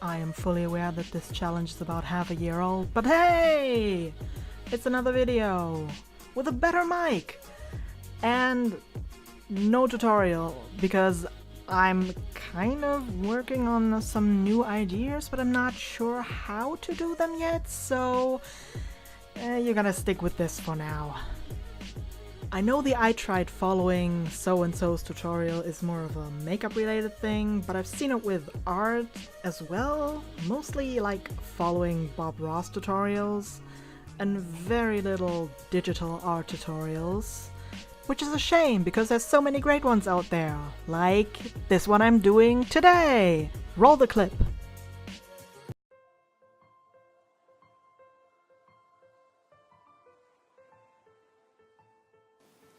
I am fully aware that this challenge is about half a year old, but hey! It's another video with a better mic and no tutorial because I'm kind of working on some new ideas, but I'm not sure how to do them yet, so you're gonna stick with this for now. I know the I tried following so-and-so's tutorial is more of a makeup related thing, but I've seen it with art as well, mostly like following Bob Ross tutorials and very little digital art tutorials, which is a shame because there's so many great ones out there, like this one I'm doing today. Roll the clip.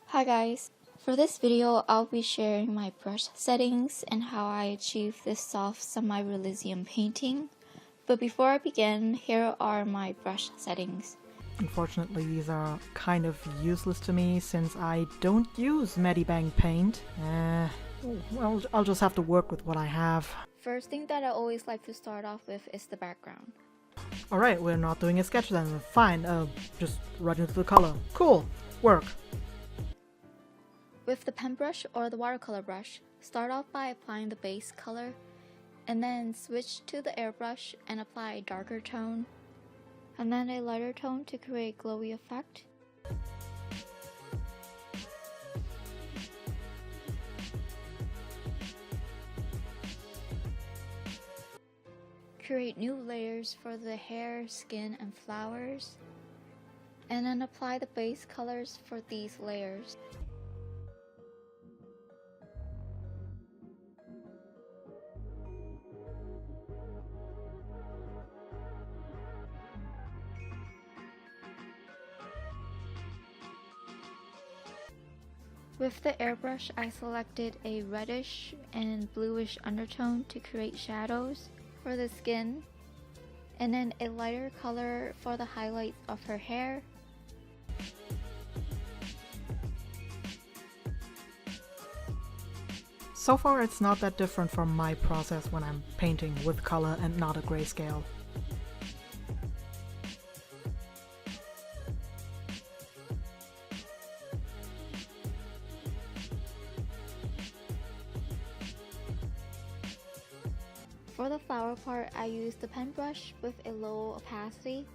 Hi guys, for this video I'll be sharing my brush settings and how I achieve this soft semi-realism painting. But before I begin, here are my brush settings. Unfortunately, these are kind of useless to me since I don't use Medibang paint. Well, I'll just have to work with what I have. First thing that I always like to start off with is the background. Alright, we're not doing a sketch then. Fine, just right into the color. Cool, work. With the pen brush or the watercolor brush, start off by applying the base color, and then switch to the airbrush and apply a darker tone, and then a lighter tone to create a glowy effect. Create new layers for the hair, skin, and flowers, and then apply the base colors for these layers. With the airbrush, I selected a reddish and bluish undertone to create shadows for the skin, and then a lighter color for the highlights of her hair. So far it's not that different from my process when I'm painting with color and not a grayscale. For the flower part, I used the pen brush with a low opacity,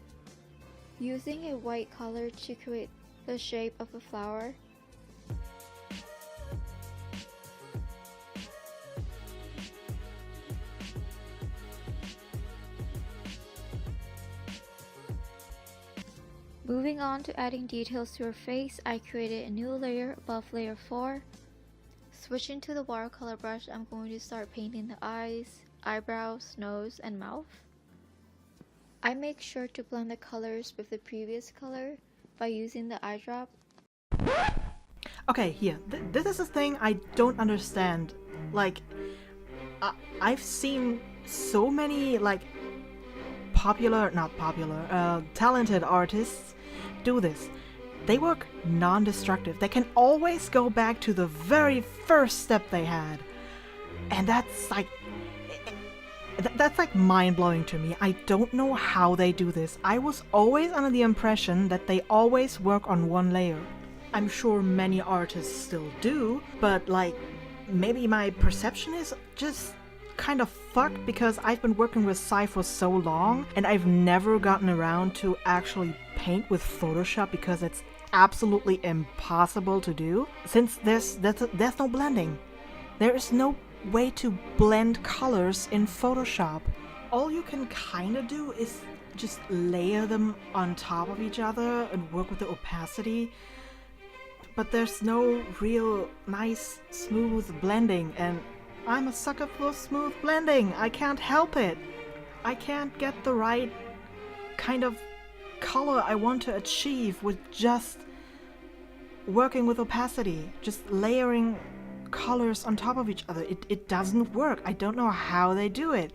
using a white color to create the shape of the flower. Moving on to adding details to her face, I created a new layer above layer 4. Switching to the watercolor brush, I'm going to start painting the eyes, eyebrows, nose, and mouth. I make sure to blend the colors with the previous color by using the eyedrop. Okay, here, this is a thing I don't understand. Like, I've seen so many, like, talented artists do this. They work non-destructive. They can always go back to the very first step they had. And that's like mind-blowing to me. I don't know how they do this. I was always under the impression that they always work on one layer. I'm sure many artists still do, but like maybe my perception is just kind of fucked because I've been working with Psy for so long and I've never gotten around to actually paint with Photoshop because it's absolutely impossible to do since there's no blending. There is no way to blend colors in Photoshop. All you can kind of do is just layer them on top of each other and work with the opacity, but there's no real nice smooth blending, and I'm a sucker for smooth blending. I can't help it. I can't get the right kind of color I want to achieve with just working with opacity, just layering colors on top of each other. It doesn't work. I don't know how they do it.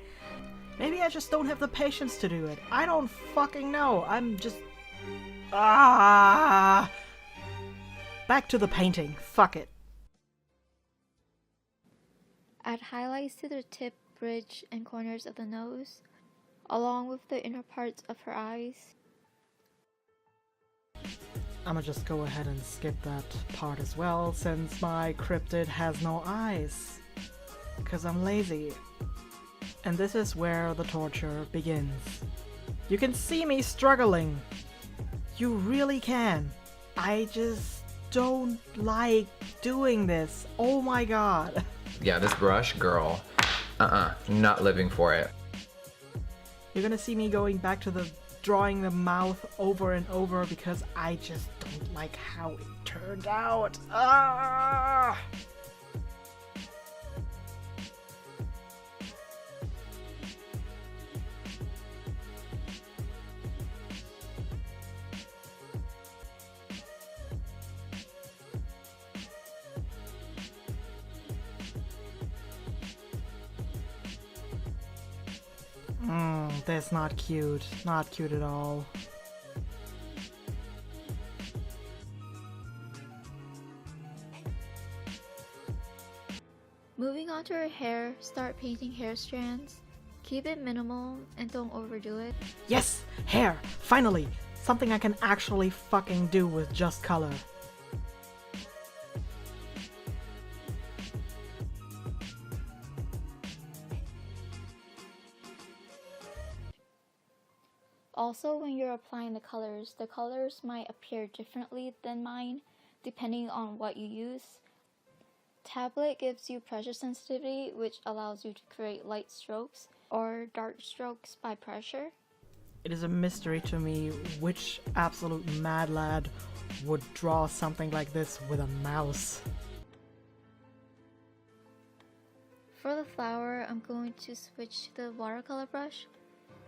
Maybe I just don't have the patience to do it. I don't fucking know. I'm just... Back to the painting. Fuck it. Add highlights to the tip bridge and corners of the nose, along with the inner parts of her eyes. I'ma just go ahead and skip that part as well, since my cryptid has no eyes. Because I'm lazy. And this is where the torture begins. You can see me struggling. You really can. I just don't like doing this. Oh my god. Yeah, this brush, girl. Not living for it. You're gonna see me going back to the drawing the mouth over and over because I just don't like how it turned out. Ah! That's not cute. Not cute at all. Moving on to her hair, start painting hair strands. Keep it minimal and don't overdo it. Yes! Hair! Finally! Something I can actually fucking do with just color. Also, when you're applying the colors might appear differently than mine, depending on what you use. Tablet gives you pressure sensitivity, which allows you to create light strokes or dark strokes by pressure. It is a mystery to me which absolute mad lad would draw something like this with a mouse. For the flower, I'm going to switch to the watercolor brush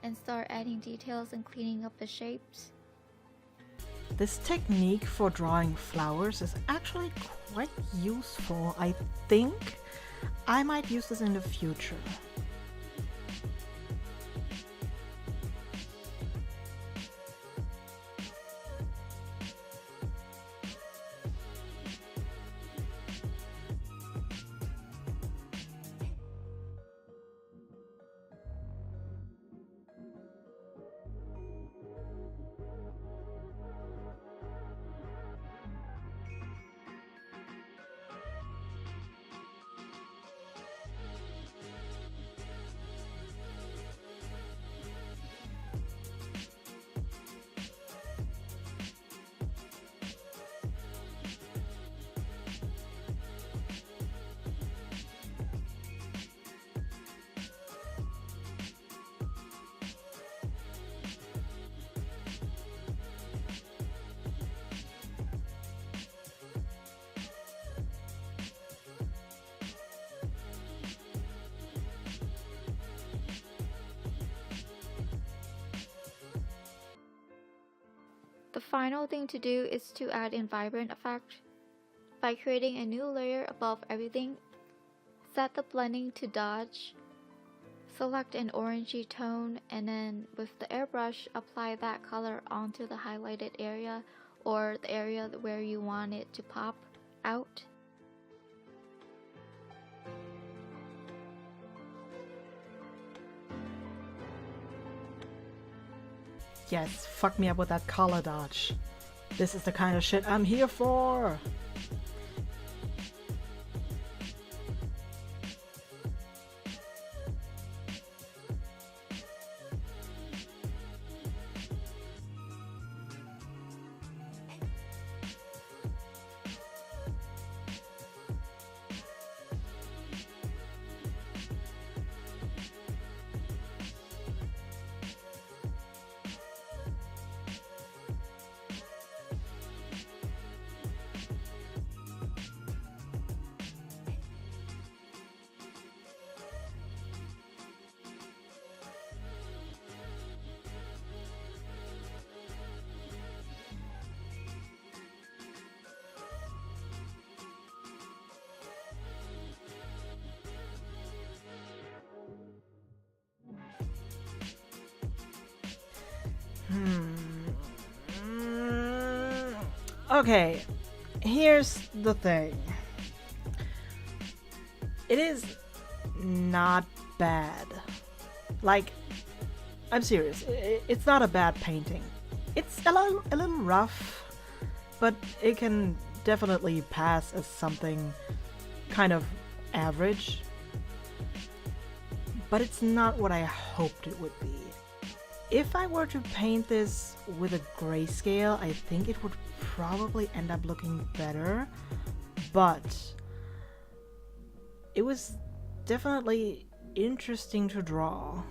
and start adding details and cleaning up the shapes. This technique for drawing flowers is actually quite useful. I think I might use this in the future. The final thing to do is to add in vibrant effect. By creating a new layer above everything, set the blending to dodge, select an orangey tone, and then with the airbrush apply that color onto the highlighted area or the area where you want it to pop out. Yes, fuck me up with that color dodge. This is the kind of shit I'm here for! Okay, here's the thing. It is not bad. Like, I'm serious, it's not a bad painting. It's a little rough, but it can definitely pass as something kind of average. But it's not what I hoped it would be. If I were to paint this with a grayscale, I think it would probably end up looking better, but it was definitely interesting to draw,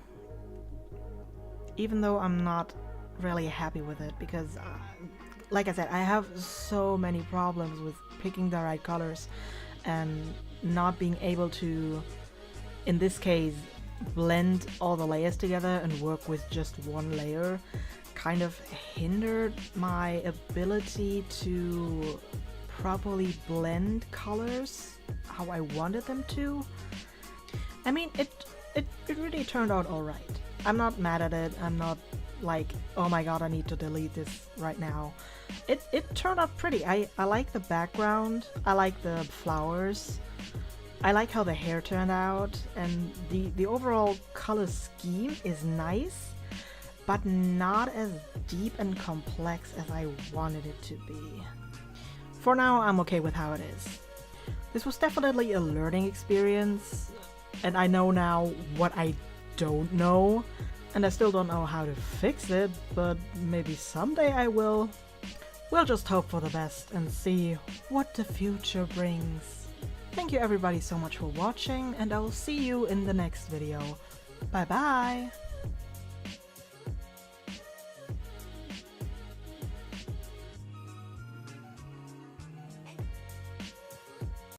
even though I'm not really happy with it because like I said, I have so many problems with picking the right colors and not being able to, in this case, blend all the layers together and work with just one layer kind of hindered my ability to properly blend colors how I wanted them to. I mean, it really turned out alright. I'm not mad at it. I'm not like, oh my god, I need to delete this right now. It turned out pretty. I like the background. I like the flowers. I like how the hair turned out, and the overall color scheme is nice, but not as deep and complex as I wanted it to be. For now, I'm okay with how it is. This was definitely a learning experience, and I know now what I don't know, and I still don't know how to fix it, but maybe someday I will. We'll just hope for the best and see what the future brings. Thank you everybody so much for watching, and I will see you in the next video. Bye bye!